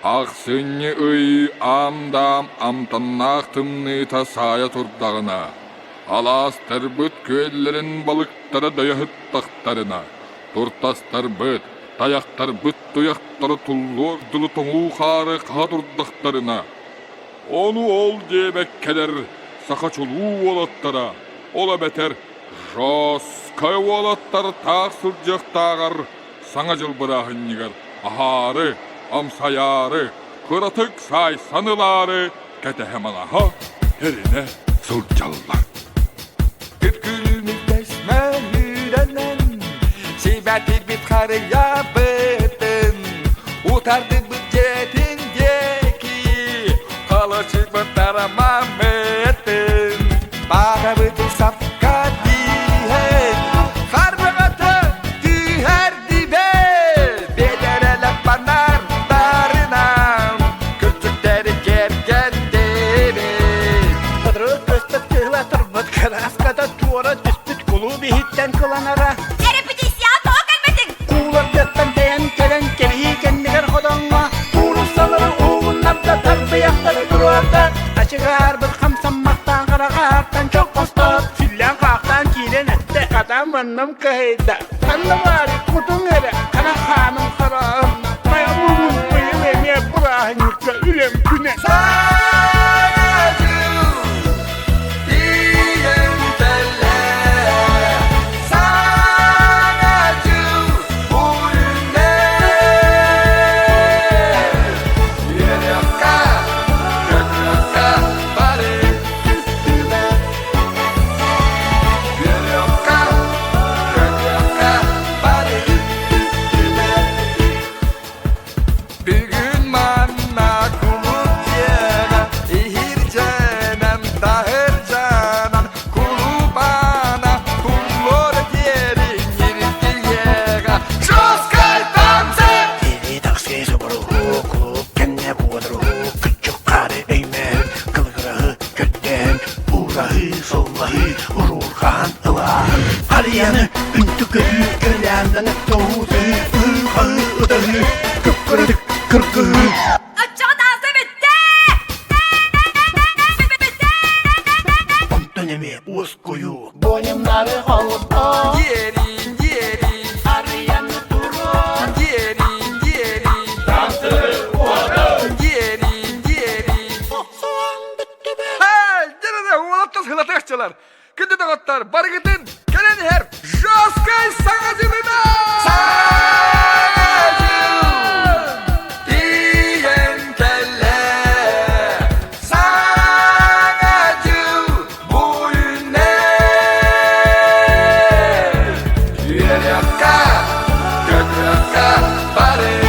Ақсыны үй амдам амтаннақ тымны тасая турдағына. Аластар бұт көллерін балықтары даяхыттақтарына. Туртастар бұт, таяқтар бұт тұяқтары тұллор дұлы тоңу қары қа турдақтарына. Onu ol дебек кәдер сақачулу олаттара. Ола бәтер жоскай олаттар тақсыл жақтағар. Саңа жыл бұрағын негер ахары, амсаяры, кыратык сай санылары, кәтәхем алаха, теріне сылжаллар. Күркүлмү тәсмә үйрәнен, себәтір бит қарыя бітін, утарды бұт жетін деки, қалышық бұт тарама метін, баға бұты сапқа дейін, қарбығаты түйер дибе, бедерелік банардарынан, күртіктері керген дебе. Қыдырып көстіп тығылатыр бұт краскада туара түспіт құлу бейіттен қыланара. Репетиция тоқ әлбетің. Қулар деттен тәйін келен келі кеннігер қоданға. Қулы салыры оғынларда тарбияқтары тұруарда. Ашығар бір қамсаммақтан қарағартан çok қостап. Филлян қақтан кейлен әтті адам ванным кайда. Қанды бары құтың әрі қана қаным қарағым. Мая мұғын бұйым әме бұрағын үкті үлем күне. Bugün manna kumut yenem, ihir cenem, dahir cenem, kulubana, kullor yerin yirgil yega, şoskay tamse. Eli taksisi buruğu, kulüp kenne buğduruğu, küçük karı eymen, kılgırığı kötten, uğrahı sollahı, vururkan ılahın. Hariyanı, üntü köyü, gölenden doğudu, ıhı ıdahı, kıpkırdık kırkığı. Açığa dansı bitti. On dönemi uz koyu, boynumları alıp Yerin yerin, Hariyanı durur, yerin yerin, dansı uğradım, yerin yerin. Hey, gene uğrattas hılatakçılar. Gündü de gotlar, barı gidin, gelen her, joskay sağacılına. Sağacı, diyen kelle, sağacı, boyunne. Yere yakka, gök yakka, barı.